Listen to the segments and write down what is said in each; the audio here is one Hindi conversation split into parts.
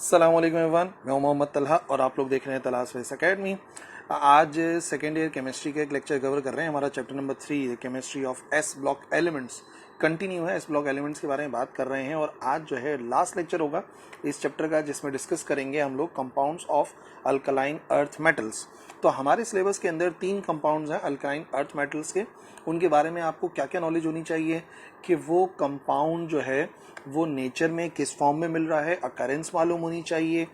अस्सलाम वालेकुम एवरीवन, मैं मोहम्मद तलहा और आप लोग देख रहे हैं तलहास फेस एकेडमी। आज सेकेंड ईयर केमिस्ट्री का एक लेक्चर कवर कर रहे हैं। हमारा chapter number 3 chemistry of S block elements continue है। एस ब्लॉक एलिमेंट्स के बारे में बात कर रहे हैं और आज जो है लास्ट लेक्चर होगा इस चैप्टर का, जिसमें डिस्कस करेंगे हम लोग compounds of alkaline earth metals. तो हमारे सिलेबस के अंदर 3 कंपाउंड्स हैं अल्कलाइन अर्थ मेटल्स के। उनके बारे में आपको क्या क्या नॉलेज होनी चाहिए कि वो कंपाउंड जो है वो नेचर में किस फॉर्म में मिल रहा है, अकरेंस मालूम होनी चाहिए।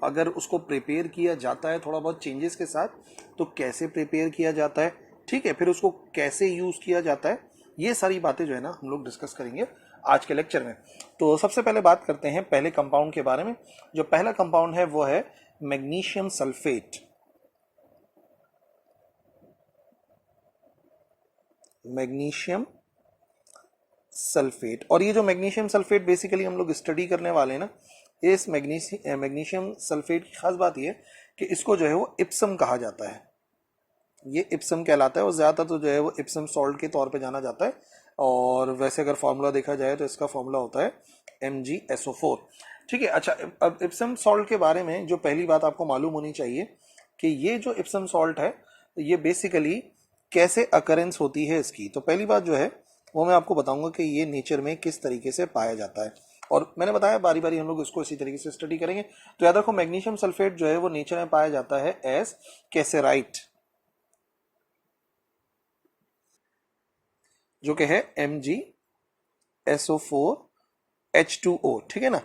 अगर उसको प्रिपेयर किया जाता है थोड़ा बहुत चेंजेस के साथ तो कैसे प्रिपेयर किया जाता है, ठीक है, फिर उसको कैसे यूज़ किया जाता है, ये सारी बातें जो है ना हम लोग डिस्कस करेंगे आज के लेक्चर में। तो सबसे पहले बात करते हैं पहले कंपाउंड के बारे में। जो पहला कंपाउंड है वो है मैग्नीशियम सल्फेट। मैग्नीशियम सल्फेट, और ये जो मैग्नीशियम सल्फेट बेसिकली हम लोग स्टडी करने वाले हैं ना, इस मैग्नीशियम सल्फेट की खास बात ये कि इसको जो है वो इप्सम कहा जाता है। ये इप्सम कहलाता है और ज़्यादातर तो जो है वो इप्सम सॉल्ट के तौर पे जाना जाता है। और वैसे अगर फार्मूला देखा जाए तो इसका फार्मूला होता है MgSO4। ठीक है, अच्छा, अब इप्सम सॉल्ट के बारे में जो पहली बात आपको मालूम होनी चाहिए कि ये जो इप्सम सॉल्ट है ये बेसिकली कैसे अकरेंस होती है इसकी। तो पहली बात जो है वो मैं आपको बताऊंगा कि ये नेचर में किस तरीके से पाया जाता है, और मैंने बताया बारी बारी हम लोग इसको इसी तरीके से स्टडी करेंगे। तो याद रखो मैग्नीशियम सल्फेट जो है वो नेचर में पाया जाता है एज कैसेराइट, जो कि है MgSO4H2O, ठीक है ना।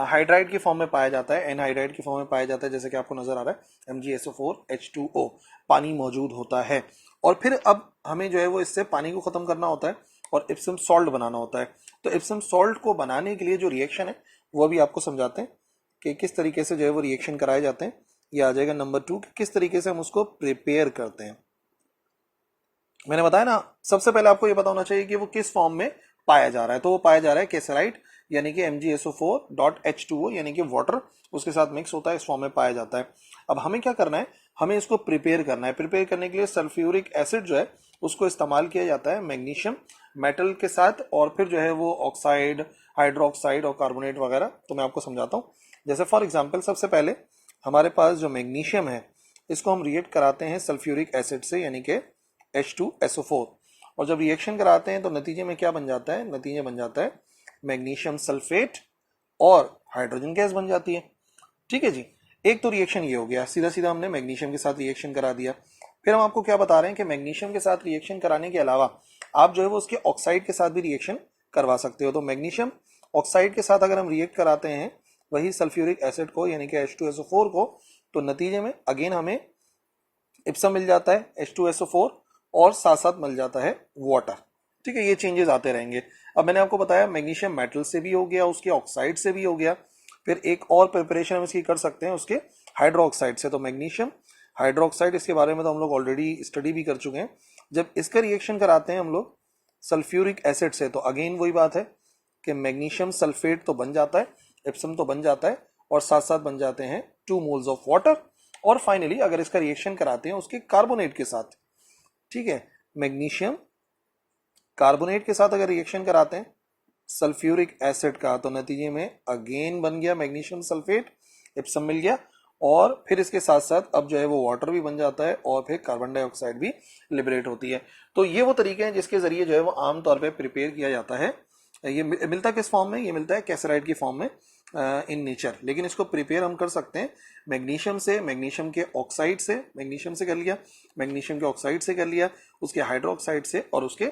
हाइड्राइड की फॉर्म में पाया जाता है, एनहाइड्राइड की फॉर्म में पाया जाता है, जैसे कि आपको नजर आ रहा है MgSO4H2O, पानी मौजूद होता है। और फिर अब हमें जो है वो इससे पानी को खत्म करना होता है और इप्सम सॉल्ट बनाना होता है। तो इप्सम सॉल्ट को बनाने के लिए जो रिएक्शन है वो भी आपको समझाते हैं कि किस तरीके से जो है वो रिएक्शन कराए जाते हैं। ये आ जाएगा नंबर 2 कि किस तरीके से हम उसको प्रिपेयर करते हैं। मैंने बताया ना, सबसे पहले आपको ये पता होना चाहिए कि वो किस फॉर्म में पाया जा रहा है। तो वो पाया जा रहा है केसराइट यानी कि MgSO4.H2O यानी कि वाटर उसके साथ मिक्स होता है, इस फॉर्म में पाया जाता है। अब हमें क्या करना है, हमें इसको प्रिपेयर करना है। प्रिपेयर करने के लिए सल्फ्यूरिक एसिड जो है उसको इस्तेमाल किया जाता है मैग्नीशियम मेटल के साथ, और फिर जो है वो ऑक्साइड, हाइड्रोक्साइड और कार्बोनेट वगैरह। तो मैं आपको समझाता हूँ। जैसे फॉर एग्जाम्पल सबसे पहले हमारे पास जो मैग्नीशियम है इसको हम रिएक्ट कराते हैं सल्फ्यूरिक एसिड से यानी कि H2SO4, और जब रिएक्शन कराते हैं तो नतीजे में क्या बन जाता है, नतीजे बन जाता है मैग्नीशियम सल्फेट और हाइड्रोजन गैस बन जाती है। ठीक है जी, एक तो रिएक्शन ये हो गया, सीधा सीधा हमने मैग्नीशियम के साथ रिएक्शन करा दिया। फिर हम आपको क्या बता रहे हैं कि मैग्नीशियम के साथ रिएक्शन कराने के अलावा आप जो है वो उसके ऑक्साइड के साथ भी रिएक्शन करवा सकते हो। तो मैग्नीशियम ऑक्साइड के साथ अगर हम रिएक्ट कराते हैं वही सल्फ्यूरिक एसिड को यानी कि H2SO4 को, तो नतीजे में अगेन हमें इप्सम मिल जाता है H2SO4 और साथ साथ मिल जाता है वाटर। ठीक है, ये चेंजेस आते रहेंगे। अब मैंने आपको बताया मैग्नीशियम मेटल से भी हो गया, उसके ऑक्साइड से भी हो गया। फिर एक और प्रिपरेशन हम इसकी कर सकते हैं उसके हाइड्रोक्साइड से। तो मैग्नीशियम हाइड्रोक्साइड, इसके बारे में तो हम लोग ऑलरेडी स्टडी भी कर चुके हैं। जब इसका रिएक्शन कराते हैं हम लोग सल्फ्यूरिक एसिड से तो अगेन वही बात है कि मैग्नीशियम सल्फेट तो बन जाता है, इप्सम तो बन जाता है, और साथ साथ बन जाते हैं 2 मोल्स ऑफ वाटर। और फाइनली अगर इसका रिएक्शन कराते हैं उसके कार्बोनेट के साथ, ठीक है, मैग्नीशियम कार्बोनेट के साथ अगर रिएक्शन कराते हैं सल्फ्यूरिक एसिड का, तो नतीजे में अगेन बन गया मैग्नीशियम सल्फेट, इप्सम मिल गया, और फिर इसके साथ साथ अब जो है वो वाटर भी बन जाता है और फिर कार्बन डाइऑक्साइड भी लिबरेट होती है। तो ये वो तरीके हैं जिसके जरिए जो है वो आमतौर पर प्रिपेयर किया जाता है। ये मिलता है किस फॉर्म में, ये मिलता है कैसेराइड की फॉर्म में इन नेचर, लेकिन इसको प्रिपेयर हम कर सकते हैं मैग्नीशियम से, मैग्नीशियम के ऑक्साइड से, मैग्नीशियम से कर लिया, मैग्नीशियम के ऑक्साइड से कर लिया, उसके हाइड्रोक्साइड से और उसके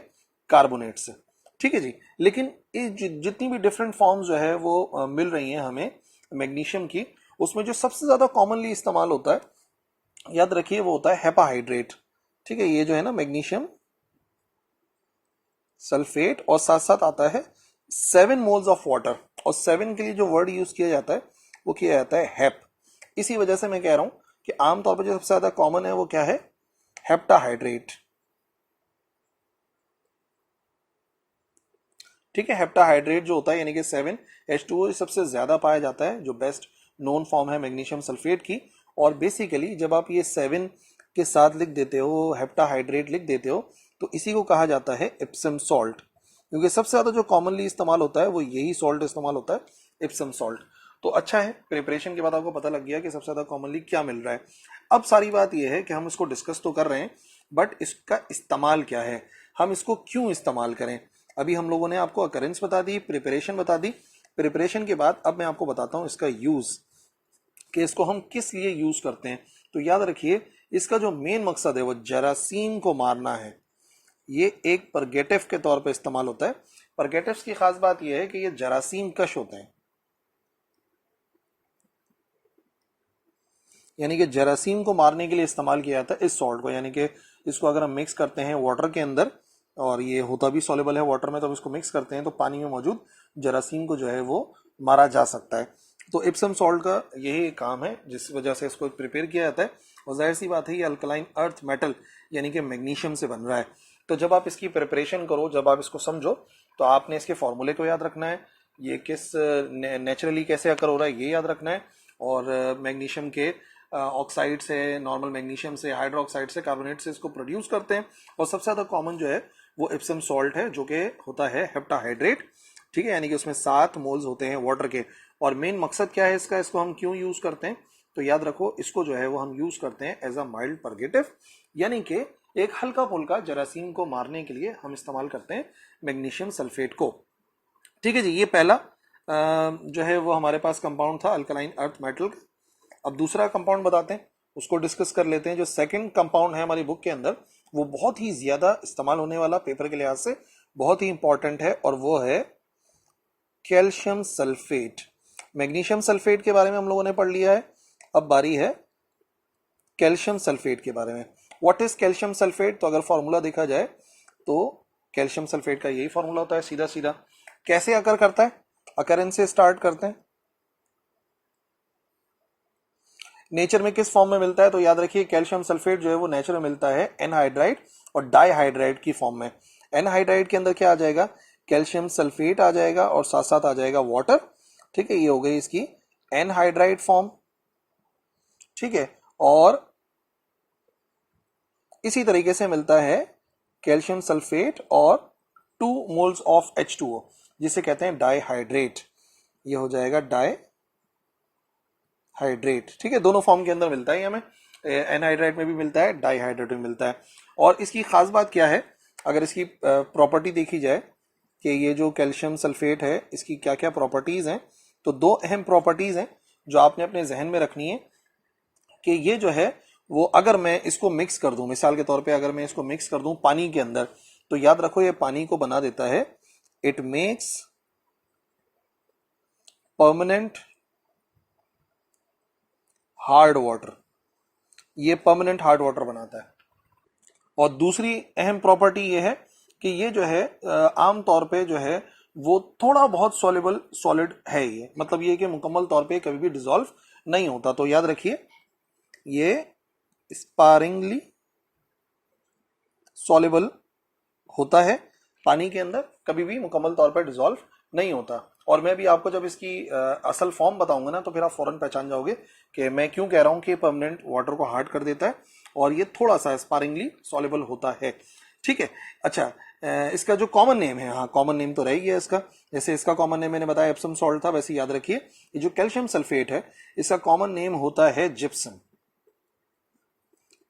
कार्बोनेट से। ठीक है जी, लेकिन ये जितनी भी डिफरेंट फॉर्म्स जो है वो मिल रही हैं हमें मैग्नीशियम की, उसमें जो सबसे ज्यादा कॉमनली इस्तेमाल होता है, याद रखिए, वो होता है हेपाहाइड्रेट। ठीक है, ये जो है ना मैग्नीशियम सल्फेट और साथ साथ आता है 7 मोल्स ऑफ वाटर, और 7 के लिए जो वर्ड यूज किया जाता है वो किया जाता है हेप। इसी वजह से मैं कह रहा हूं कि आमतौर पर जो सबसे ज्यादा कॉमन है वो क्या है, हेप्टाहाइड्रेट। ठीक है, हेप्टाहाइड्रेट जो होता है यानी कि 7H2O सबसे ज्यादा पाया जाता है, जो बेस्ट नोन फॉर्म है मैग्नीशियम सल्फेट की। और बेसिकली जब आप ये 7 के साथ लिख देते हो, हेप्टाहाइड्रेट लिख देते हो, तो इसी को कहा जाता है इप्सम सॉल्ट, क्योंकि सबसे ज्यादा जो कॉमनली इस्तेमाल होता है वो यही सॉल्ट इस्तेमाल होता है, इप्सम सॉल्ट। तो अच्छा है, प्रिपरेशन के बाद आपको पता लग गया कि सबसे ज़्यादा कॉमनली क्या मिल रहा है। अब सारी बात यह है कि हम इसको डिस्कस तो कर रहे हैं, बट इसका इस्तेमाल क्या है, हम इसको क्यों इस्तेमाल करें। अभी हम लोगों ने आपको अकरेंस बता दी, प्रिपरेशन बता दी। प्रिपरेशन के बाद अब मैं आपको बताता हूँ इसका यूज़, कि इसको हम किस लिए यूज़ करते हैं। तो याद रखिए, इसका जो मेन मकसद है वो जरासीम को मारना है। ये एक परगेटिव के तौर पे इस्तेमाल होता है। परगेटिव्स की खास बात यह है कि ये जरासीम कश होते हैं, यानी कि जरासीम को मारने के लिए इस्तेमाल किया जाता है इस सॉल्ट को। यानी कि इसको अगर हम मिक्स करते हैं वाटर के अंदर, और ये होता भी सॉल्युबल है वाटर में, तो हम इसको मिक्स करते हैं तो पानी में मौजूद जरासीम को जो है वो मारा जा सकता है। तो इप्सम सॉल्ट का यही काम है जिस वजह से इसको प्रिपेयर किया जाता है। और जाहिर सी बात है ये अल्कलाइन अर्थ मेटल यानी कि मैग्नीशियम से बन रहा है। तो जब आप इसकी प्रिपरेशन करो, जब आप इसको समझो, तो आपने इसके फॉर्मूले को याद रखना है, ये किस नेचुरली कैसे अकर हो रहा है ये याद रखना है, और मैग्नीशियम के ऑक्साइड से, नॉर्मल मैग्नीशियम से, हाइड्रोक्साइड से, कार्बोनेट से इसको प्रोड्यूस करते हैं। और सबसे ज़्यादा कॉमन जो है वो इप्सम सॉल्ट है, जो कि होता है हेप्टाहाइड्रेट, ठीक है, यानी कि उसमें 7 मोल्स होते हैं वाटर के। और मेन मकसद क्या है इसका, इसको हम क्यों यूज़ करते हैं, तो याद रखो इसको जो है वो हम यूज़ करते हैं एज अ माइल्ड परगेटिव, यानी कि एक हल्का फुल्का जरासीम को मारने के लिए हम इस्तेमाल करते हैं मैग्नीशियम सल्फेट को। ठीक है जी, ये पहला जो है वो हमारे पास कंपाउंड था अल्कलाइन अर्थ मेटल। अब दूसरा कंपाउंड बताते हैं, उसको डिस्कस कर लेते हैं। जो सेकंड कंपाउंड है हमारी बुक के अंदर, वो बहुत ही ज्यादा इस्तेमाल होने वाला, पेपर के लिहाज से बहुत ही इंपॉर्टेंट है, और वो है कैल्शियम सल्फेट। मैग्नीशियम सल्फेट के बारे में हम लोगों ने पढ़ लिया है, अब बारी है कैल्शियम सल्फेट के बारे में। व्हाट इज कैल्शियम सल्फेट, तो अगर फॉर्मूला देखा जाए तो कैल्शियम सल्फेट का यही फॉर्मूला होता है, सीधा सीधा। कैसे अकर करता है, अकरेंस से स्टार्ट करते हैं। नेचर में किस फॉर्म में मिलता है, तो याद रखिए कैल्शियम सल्फेट जो है वो नेचर में मिलता है एनहाइड्राइड और डाइहाइड्राइड की फॉर्म में। एनहाइड्राइड के अंदर क्या आ जाएगा, कैल्शियम सल्फेट आ जाएगा, और साथ साथ आ जाएगा वाटर। ठीक है, ये हो गई इसकी एनहाइड्राइड फॉर्म। ठीक है, और इसी तरीके से मिलता है कैल्शियम सल्फेट और 2 मोल्स ऑफ H2O, जिसे कहते हैं डाइहाइड्रेट। ये हो जाएगा डाइहाइड्रेट। ठीक है, दोनों फॉर्म के अंदर मिलता है हमें, एनहाइड्राइड में भी मिलता है, डाइहाइड्रेट में मिलता है। और इसकी खास बात क्या है, अगर इसकी प्रॉपर्टी देखी जाए कि ये जो कैल्शियम सल्फेट है इसकी क्या क्या प्रॉपर्टीज हैं, तो 2 अहम प्रॉपर्टीज हैं जो आपने अपने जहन में रखनी है, कि ये जो है वो अगर मैं इसको मिक्स कर दूं, मिसाल के तौर पे अगर मैं इसको मिक्स कर दूं पानी के अंदर, तो याद रखो ये पानी को बना देता है, it makes permanent hard water. ये परमानेंट हार्ड वाटर बनाता है। और दूसरी अहम प्रॉपर्टी ये है कि ये जो है आम तौर पे जो है वो थोड़ा बहुत सॉल्युबल सॉलिड है। ये मतलब ये कि मुकम्मल तौर पे कभी भी डिसॉल्व नहीं होता। तो याद रखिए ये स्पारिंगली सॉल्युबल होता है पानी के अंदर, कभी भी मुकम्मल तौर पर डिसॉल्व नहीं होता। और मैं भी आपको जब इसकी असल फॉर्म बताऊंगा ना, तो फिर आप फौरन पहचान जाओगे कि मैं क्यों कह रहा हूं कि परमानेंट वाटर को हार्ड कर देता है, और ये थोड़ा सा स्पारिंगली सॉल्युबल होता है। ठीक है, अच्छा, इसका जो कॉमन नेम है, हाँ कॉमन नेम तो रह गया इसका। जैसे इसका कॉमन नेम मैंने बताया एप्सम सॉल्ट था, वैसे याद रखिए ये जो कैल्शियम सल्फेट है इसका कॉमन नेम होता है जिप्सम।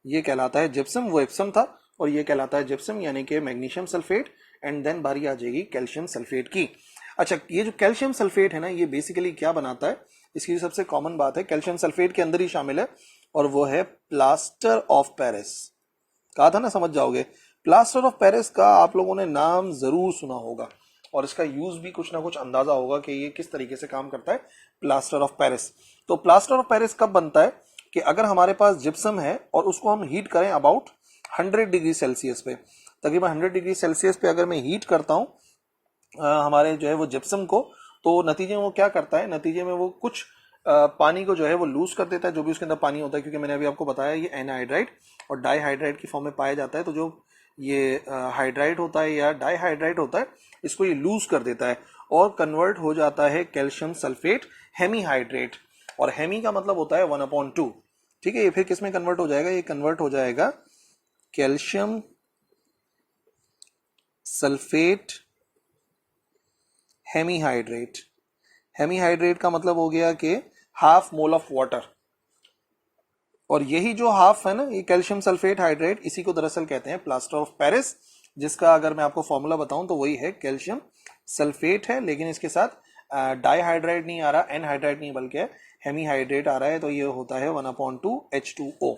ये कहलाता है जिप्सम, वो एप्सम था और ये कहलाता है जिप्सम, यानी कि मैग्नीशियम सल्फेट। एंड देन बारी आ जाएगी कैल्शियम सल्फेट की। अच्छा, ये जो कैल्शियम सल्फेट है ना, ये बेसिकली क्या बनाता है, इसकी सबसे कॉमन बात है कैल्शियम सल्फेट के अंदर ही शामिल है, और वो है प्लास्टर ऑफ पेरिस। कहा था ना, समझ जाओगे। प्लास्टर ऑफ पेरिस का आप लोगों ने नाम जरूर सुना होगा, और इसका यूज भी कुछ ना कुछ अंदाजा होगा कि ये किस तरीके से काम करता है, प्लास्टर ऑफ पेरिस। तो प्लास्टर ऑफ पेरिस कब बनता है, कि अगर हमारे पास जिप्सम है और उसको हम हीट करें अबाउट 100 डिग्री सेल्सियस पे, तकरीबन 100 डिग्री सेल्सियस पे अगर मैं हीट करता हूं हमारे जो है वो जिप्सम को, तो नतीजे में वो क्या करता है, नतीजे में वो कुछ पानी को जो है वो लूज कर देता है, जो भी उसके अंदर पानी होता है, क्योंकि मैंने अभी आपको बताया ये एनहाइड्राइड और डाइहाइड्राइड की फॉर्म में पाया जाता है। तो जो ये हाइड्राइड होता है या डाइहाइड्राइड होता है, इसको ये लूज कर देता है और कन्वर्ट हो जाता है कैल्शियम सल्फेट हेमीहाइड्रेट। और हेमी का मतलब होता है 1/2। ठीक है, ये फिर किस में कन्वर्ट हो जाएगा, ये कन्वर्ट हो जाएगा कैल्शियम सल्फेट हेमीहाइड्रेट। हेमीहाइड्रेट का मतलब हो गया कि हाफ मोल ऑफ वाटर, और यही जो हाफ है ना, ये कैल्शियम सल्फेट हाइड्रेट, इसी को दरअसल कहते हैं प्लास्टर ऑफ पेरिस, जिसका अगर मैं आपको फॉर्मूला बताऊं तो वही है कैल्शियम सल्फेट है, लेकिन इसके साथ डाईहाइड्राइड नहीं आ रहा, एनहाइड्राइड नहीं बल्कि हेमीहाइड्रेट आ रहा है, तो ये होता है 1/2H2O,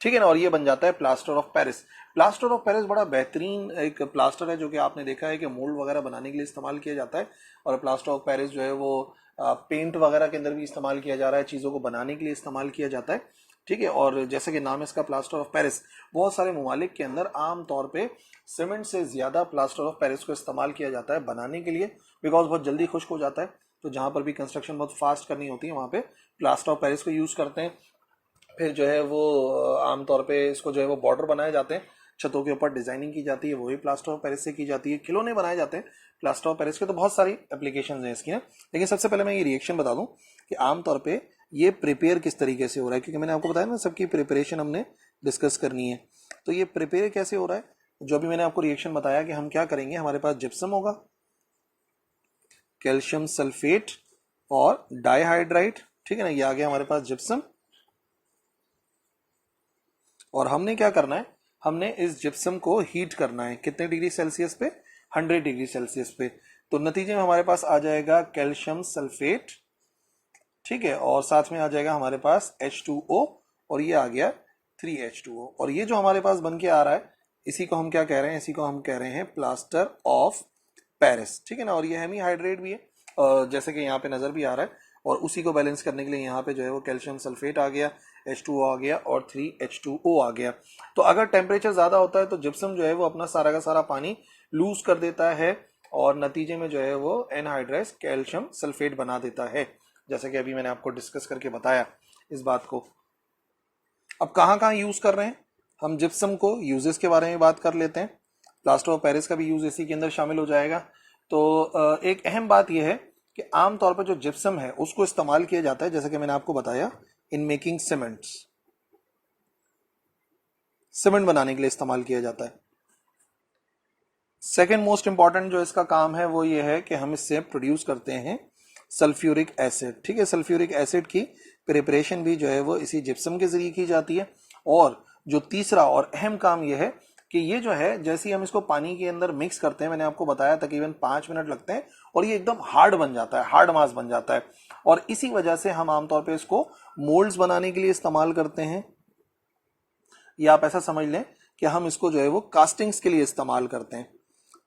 ठीक है ना। और ये बन जाता है plaster of Paris. Plaster of Paris बड़ा बेहतरीन एक प्लास्टर है जो कि आपने देखा है कि मोल्ड वगैरह बनाने के लिए इस्तेमाल किया जाता है, और प्लास्टर ऑफ पेरिस जो है वो पेंट वगैरह के अंदर भी इस्तेमाल किया जा रहा है, चीज़ों को बनाने के लिए इस्तेमाल किया जाता है, ठीक है। और जैसे कि नाम है इसका प्लास्टर ऑफ पेरिस, बहुत सारे ममालिक के अंदर आम तौर पे सीमेंट से ज़्यादा प्लास्टर ऑफ पेरिस को इस्तेमाल किया जाता है बनाने के लिए, बिकॉज बहुत जल्दी खुश्क हो जाता है, तो जहाँ पर भी कंस्ट्रक्शन बहुत फास्ट करनी होती है वहाँ पे प्लास्टर ऑफ पेरिस को यूज़ करते हैं। फिर जो है वो आमतौर पे इसको जो है वो बॉर्डर बनाए जाते हैं, छतों के ऊपर डिजाइनिंग की जाती है, वही प्लास्टर ऑफ पेरिस से की जाती है, खिलौने बनाए जाते हैं प्लास्टर ऑफ पेरिस के, तो बहुत सारी एप्लीकेशंस हैं इसकी ना। लेकिन सबसे पहले मैं ये रिएक्शन बता दूं कि आमतौर पे ये प्रिपेयर किस तरीके से हो रहा है, क्योंकि मैंने आपको बताया ना सबकी प्रिपरेशन हमने डिस्कस करनी है। तो ये प्रिपेयर कैसे हो रहा है, जो अभी मैंने आपको रिएक्शन बताया कि हम क्या करेंगे, हमारे पास जिप्सम होगा, कैल्शियम सल्फेट और डाईहाइड्राइड, ठीक है ना, ये आ गया हमारे पास जिप्सम। और हमने क्या करना है, हमने इस जिप्सम को हीट करना है, कितने डिग्री सेल्सियस पे, 100 डिग्री सेल्सियस पे। तो नतीजे में हमारे पास आ जाएगा कैल्शियम सल्फेट, ठीक है, और साथ में आ जाएगा हमारे पास H2O, और ये आ गया 3H2O। और ये जो हमारे पास बन के आ रहा है, इसी को हम क्या कह रहे हैं, इसी को हम कह रहे हैं प्लास्टर ऑफ पेरिस, ठीक है ना। और ये हेमीहाइड्रेट भी है, जैसे कि यहाँ पे नजर भी आ रहा है, और उसी को बैलेंस करने के लिए यहाँ पे जो है वो कैल्शियम सल्फेट आ गया, H2O आ गया और 3H2O आ गया। तो अगर टेम्परेचर ज़्यादा होता है तो जिप्सम जो है वो अपना सारा का सारा पानी लूज कर देता है, और नतीजे में जो है वो एनहाइड्राइज कैल्शियम सल्फेट बना देता है, जैसे कि अभी मैंने आपको डिस्कस करके बताया इस बात को। अब कहाँ कहाँ यूज़ कर रहे हैं हम जिप्सम को, यूजेस के बारे में बात कर लेते हैं। प्लास्टर ऑफ पेरिस का भी यूज इसी के अंदर शामिल हो जाएगा। तो एक अहम बात यह है कि आमतौर पर जो जिप्सम है उसको इस्तेमाल किया जाता है, जैसे कि मैंने आपको बताया, इन मेकिंग सीमेंट्स, सीमेंट बनाने के लिए इस्तेमाल किया जाता है। सेकेंड मोस्ट इंपॉर्टेंट जो इसका काम है वो ये है कि हम इससे प्रोड्यूस करते हैं सल्फ्यूरिक एसिड, ठीक है। सल्फ्यूरिक एसिड की प्रिपरेशन भी जो है वो इसी जिप्सम के जरिए की जाती है। और जो तीसरा और अहम काम यह है कि ये जो है, जैसे ही हम इसको पानी के अंदर मिक्स करते हैं, मैंने आपको बताया तकरीबन 5 मिनट लगते हैं, और ये एकदम हार्ड बन जाता है, हार्ड मास बन जाता है। और इसी वजह से हम आमतौर पर इसको मोल्ड्स बनाने के लिए इस्तेमाल करते हैं, या आप ऐसा समझ लें कि हम इसको जो है वो कास्टिंग्स के लिए इस्तेमाल करते हैं,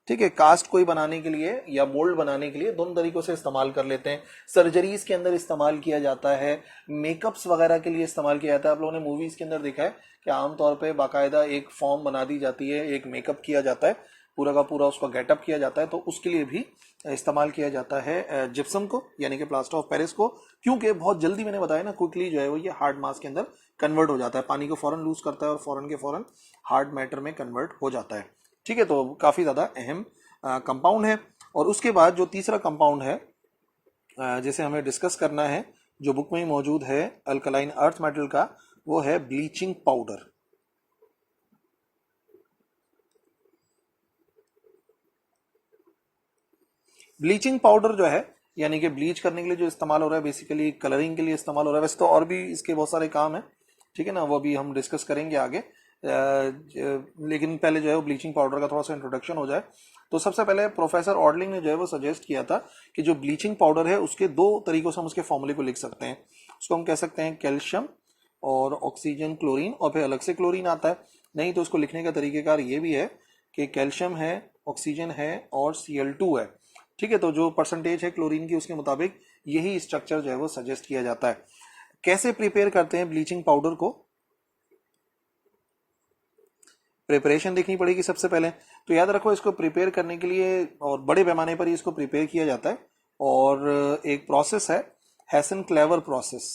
ठीक है। कास्ट कोई बनाने के लिए या मोल्ड बनाने के लिए दोनों तरीकों से इस्तेमाल कर लेते हैं। सर्जरीज के अंदर इस्तेमाल किया जाता है, मेकअप्स वगैरह के लिए इस्तेमाल किया जाता है। आप लोगों ने मूवीज के अंदर देखा है कि आमतौर पे बाकायदा एक फॉर्म बना दी जाती है, एक मेकअप किया जाता है, पूरा का पूरा उसका गेटअप किया जाता है, तो उसके लिए भी इस्तेमाल किया जाता है जिप्सम को, यानी कि प्लास्टर ऑफ पेरिस को, क्योंकि बहुत जल्दी, मैंने बताया ना, क्विकली जो है वो ये हार्ड मास के अंदर कन्वर्ट हो जाता है, पानी को फौरन लूज करता है और फौरन के फौरन हार्ड मैटर में कन्वर्ट हो जाता है, ठीक है। तो काफ़ी ज़्यादा अहम कंपाउंड है। और उसके बाद जो तीसरा कंपाउंड है जिसे हमें डिस्कस करना है, जो बुक में ही मौजूद है अल्कलाइन अर्थ मेटल का, वो है ब्लीचिंग पाउडर। ब्लीचिंग पाउडर जो है, यानी कि ब्लीच करने के लिए जो इस्तेमाल हो रहा है, बेसिकली कलरिंग के लिए इस्तेमाल हो रहा है। वैसे तो और भी इसके बहुत सारे काम है, ठीक है ना, वो भी हम डिस्कस करेंगे आगे, लेकिन पहले जो है वो ब्लीचिंग पाउडर का थोड़ा सा इंट्रोडक्शन हो जाए। तो सबसे पहले प्रोफेसर ऑर्डलिंग ने जो है वो सजेस्ट किया था कि जो ब्लीचिंग पाउडर है उसके दो तरीकों से हम उसके फॉर्मूले को लिख सकते हैं। उसको हम कह सकते हैं कैल्शियम और ऑक्सीजन क्लोरीन, और फिर अलग से क्लोरीन आता है। नहीं तो उसको लिखने का तरीकेकार ये भी है कि कैल्शियम है, ऑक्सीजन है और Cl2 है, ठीक है। तो जो परसेंटेज है क्लोरीन की, उसके मुताबिक यही स्ट्रक्चर जो है वो सजेस्ट किया जाता है। कैसे प्रिपेयर करते हैं ब्लीचिंग पाउडर को, प्रिपरेशन देखनी पड़ेगी सबसे पहले। तो याद रखो, इसको प्रिपेयर करने के लिए और बड़े पैमाने पर ही इसको प्रिपेयर किया जाता है, और एक प्रोसेस है Hesson clever process.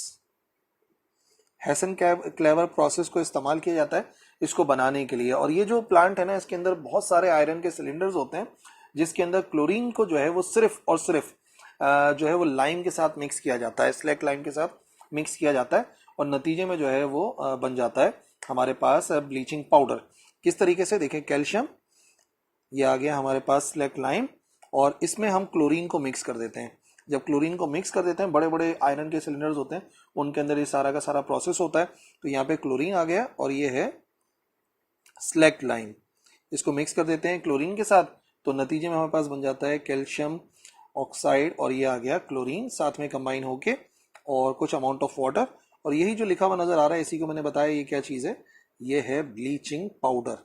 Hesson clever process को इस्तेमाल किया जाता है इसको बनाने के लिए। और ये जो प्लांट है ना, इसके अंदर बहुत सारे आयरन के सिलेंडर्स होते हैं, जिसके अंदर क्लोरीन को जो है वो सिर्फ और सिर्फ जो है वो लाइम के साथ मिक्स किया जाता है, स्लैक लाइम के साथ मिक्स किया जाता है, और नतीजे में जो है वो बन जाता है हमारे पास ब्लीचिंग पाउडर। किस तरीके से, देखें, कैल्शियम, ये आ गया हमारे पास स्लैक लाइम, और इसमें हम क्लोरीन को मिक्स कर देते हैं। जब क्लोरीन को मिक्स कर देते हैं, बड़े बड़े आयरन के सिलेंडर्स होते हैं, उनके अंदर ये सारा का सारा प्रोसेस होता है। तो यहाँ पे क्लोरीन आ गया और ये है स्लेक्ट लाइम। इसको मिक्स कर देते हैं क्लोरीन के साथ, तो नतीजे में हमारे पास बन जाता है कैल्शियम ऑक्साइड, और ये आ गया क्लोरीन साथ में कंबाइन होके और कुछ अमाउंट ऑफ वाटर। और यही जो लिखा हुआ नजर आ रहा है, इसी को मैंने बताया ये क्या चीज़ है, ये है ब्लीचिंग पाउडर,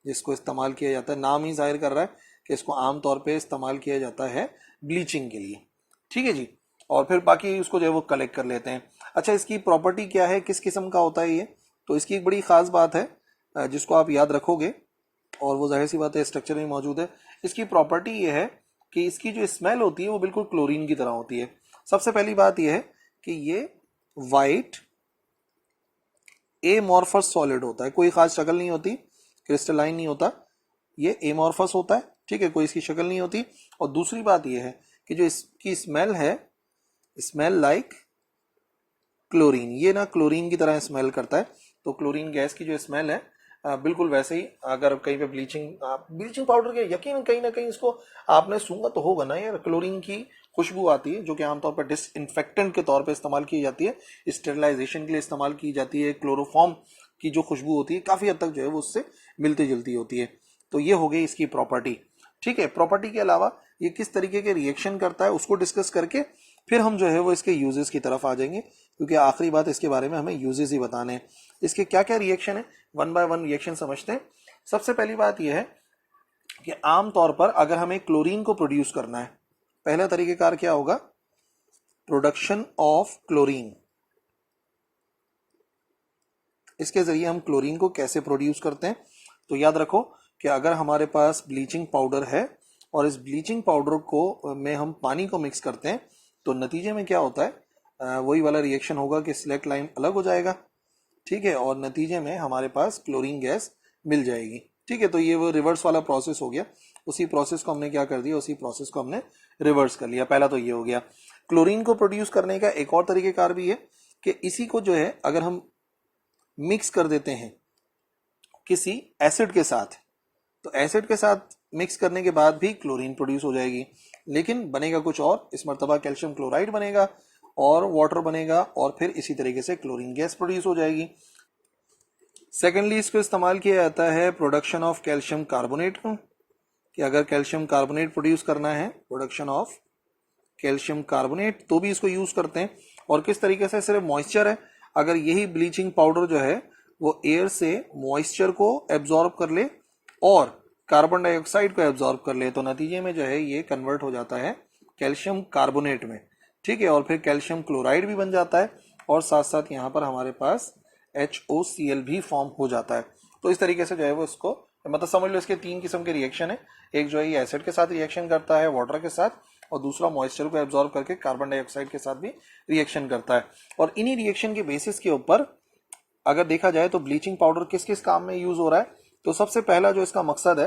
जिसको इस्तेमाल किया जाता है। नाम ही जाहिर कर रहा है कि इसको आमतौर पे इस्तेमाल किया जाता है ब्लीचिंग के लिए। ठीक है जी। और फिर बाकी उसको जो है वो कलेक्ट कर लेते हैं। अच्छा, इसकी प्रॉपर्टी क्या है, किस किस्म का होता है ये, तो इसकी एक बड़ी ख़ास बात है जिसको आप याद रखोगे, और वो जाहिर सी बात है स्ट्रक्चर में मौजूद है। इसकी प्रॉपर्टी ये है कि इसकी जो स्मेल होती है वो बिल्कुल क्लोरीन की तरह होती है। सबसे पहली बात यह है कि ये वाइट एमॉर्फस सॉलिड होता है, कोई खास शक्ल नहीं होती, क्रिस्टलाइन नहीं होता, ये एमॉर्फस होता है। ठीक है, कोई इसकी शक्ल नहीं होती। और दूसरी बात यह है कि जो इसकी स्मेल है, स्मेल लाइक क्लोरीन, ये ना क्लोरीन की तरह स्मेल करता है। तो क्लोरीन गैस की जो स्मेल है बिल्कुल वैसे ही, अगर कहीं पे ब्लीचिंग पाउडर के यकीन कहीं ना कहीं इसको आपने सूंघा तो होगा ना यार, क्लोरीन की खुशबू आती है, जो कि आमतौर पर डिसइंफेक्टेंट के तौर पे इस्तेमाल की जाती है, स्टेरिलाइजेशन के लिए इस्तेमाल की जाती है। क्लोरोफॉर्म की जो खुशबू होती है काफ़ी हद तक जो है वो उससे मिलती जुलती होती है। तो ये हो गई इसकी प्रॉपर्टी। ठीक है, प्रॉपर्टी के अलावा ये किस तरीके के रिएक्शन करता है उसको डिस्कस करके फिर हम जो है वो इसके यूजेस की तरफ आ जाएंगे, क्योंकि आखिरी बात इसके बारे में हमें यूजेस ही बताने हैं। इसके क्या क्या रिएक्शन है, वन बाय वन रिएक्शन समझते हैं। सबसे पहली बात यह है कि आमतौर पर अगर हमें क्लोरीन को प्रोड्यूस करना है, पहला तरीकेकार क्या होगा, प्रोडक्शन ऑफ क्लोरीन। इसके जरिए हम क्लोरीन को कैसे प्रोड्यूस करते हैं, तो याद रखो कि अगर हमारे पास ब्लीचिंग पाउडर है और इस ब्लीचिंग पाउडर को में हम पानी को मिक्स करते हैं, तो नतीजे में क्या होता है, वही वाला रिएक्शन होगा कि स्लेक्ट लाइम अलग हो जाएगा। ठीक है, और नतीजे में हमारे पास क्लोरीन गैस मिल जाएगी। ठीक है, तो ये वो रिवर्स वाला प्रोसेस हो गया। उसी प्रोसेस को हमने क्या कर दिया, उसी प्रोसेस को हमने रिवर्स कर लिया। पहला तो ये हो गया। क्लोरीन को प्रोड्यूस करने का एक और तरीकेकार भी है कि इसी को जो है अगर हम मिक्स कर देते हैं किसी एसिड के साथ, तो एसिड के साथ मिक्स करने के बाद भी क्लोरीन प्रोड्यूस हो जाएगी, लेकिन बनेगा कुछ और। इस मरतबा कैल्शियम क्लोराइड बनेगा और वाटर बनेगा, और फिर इसी तरीके से क्लोरीन गैस प्रोड्यूस हो जाएगी। सेकेंडली इसको इस्तेमाल किया जाता है प्रोडक्शन ऑफ कैल्शियम कार्बोनेट को, कि अगर कैल्शियम कार्बोनेट प्रोड्यूस करना है, प्रोडक्शन ऑफ कैल्शियम कार्बोनेट, तो भी इसको यूज करते हैं। और किस तरीके से, सिर्फ मॉइस्चर है, अगर यही ब्लीचिंग पाउडर जो है वो एयर से मॉइस्चर को एब्जॉर्ब कर ले और कार्बन डाइऑक्साइड को एब्जॉर्ब कर ले, तो नतीजे में जो है ये कन्वर्ट हो जाता है कैल्शियम कार्बोनेट में। ठीक है, और फिर कैल्शियम क्लोराइड भी बन जाता है, और साथ साथ यहाँ पर हमारे पास HOCl भी फॉर्म हो जाता है। तो इस तरीके से जो है वो इसको, मतलब समझ लो इसके तीन किस्म के रिएक्शन है। एक जो है ये एसिड के साथ रिएक्शन करता है वाटर के साथ, और दूसरा मॉइस्चर को एब्जॉर्ब करके कार्बन डाइऑक्साइड के साथ भी रिएक्शन करता है। और इन्हीं रिएक्शन के बेसिस के ऊपर अगर देखा जाए तो ब्लीचिंग पाउडर किस किस काम में यूज हो रहा है, तो सबसे पहला जो इसका मकसद है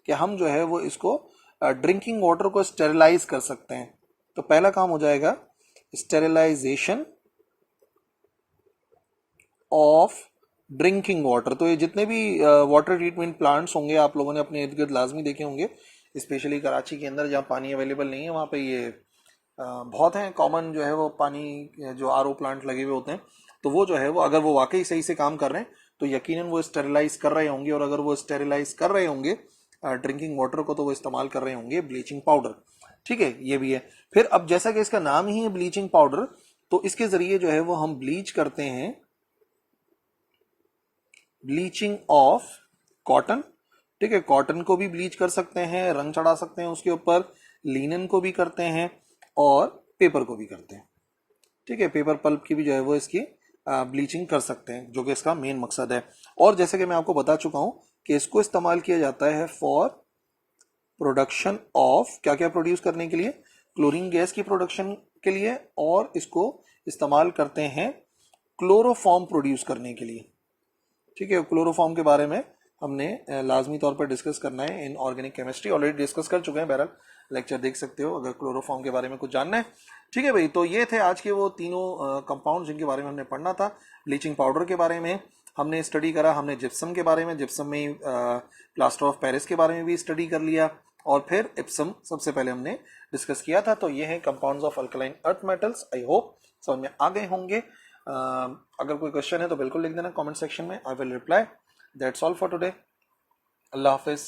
कि हम जो है वो इसको ड्रिंकिंग वाटर को स्टेरिलाइज कर सकते हैं। तो पहला काम हो जाएगा स्टेरिलाइजेशन ऑफ ड्रिंकिंग वाटर। तो ये जितने भी वाटर ट्रीटमेंट प्लांट्स होंगे आप लोगों ने अपने इर्द गिर्द लाजमी देखे होंगे, स्पेशली कराची के अंदर जहाँ पानी अवेलेबल नहीं है, वहाँ पे ये बहुत हैं कॉमन जो है वो पानी जो RO प्लांट लगे हुए होते हैं। तो वो जो है वो अगर वो वाकई सही से काम कर रहे हैं तो यकीनन वो स्टेरिलाइज कर रहे होंगे, और अगर वो स्टेरिलाइज कर रहे होंगे ड्रिंकिंग वाटर को, तो वो इस्तेमाल कर रहे होंगे ब्लीचिंग पाउडर। ठीक है, ये भी है। फिर अब जैसा कि इसका नाम ही है ब्लीचिंग पाउडर, तो इसके जरिए जो है वो हम ब्लीच करते हैं, ब्लीचिंग ऑफ कॉटन। ठीक है, कॉटन को भी ब्लीच कर सकते हैं, रंग चढ़ा सकते हैं उसके ऊपर, लिनन को भी करते हैं और पेपर को भी करते हैं। ठीक है, पेपर पल्प की भी जो है वो इसकी ब्लीचिंग कर सकते हैं, जो कि इसका मेन मकसद है। और जैसे कि मैं आपको बता चुका हूं कि इसको इस्तेमाल किया जाता है फॉर प्रोडक्शन ऑफ, क्या क्या प्रोड्यूस करने के लिए, क्लोरीन गैस की प्रोडक्शन के लिए, और इसको इस्तेमाल करते हैं क्लोरोफॉर्म प्रोड्यूस करने के लिए। ठीक है, क्लोरोफॉर्म के बारे में हमने लाजमी तौर पर डिस्कस करना है in organic chemistry, already discuss कर चुके हैं, बहरहाल लेक्चर देख सकते हो अगर क्लोरोफॉर्म के बारे में कुछ जानना है। ठीक है भाई, तो ये थे आज के वो तीनों कंपाउंड जिनके बारे में हमने पढ़ना था। ब्लीचिंग पाउडर के बारे में हमने स्टडी करा, हमने जिप्सम के बारे में, जिप्सम में प्लास्टर ऑफ पेरिस के बारे में भी स्टडी कर लिया, और फिर इप्सम सबसे पहले हमने डिस्कस किया था। तो ये है compounds of alkaline earth metals. I hope समझ में आ गए होंगे। अगर कोई क्वेश्चन है तो बिल्कुल लिख देना कमेंट सेक्शन में, I will reply. That's all for today. Allah Hafiz.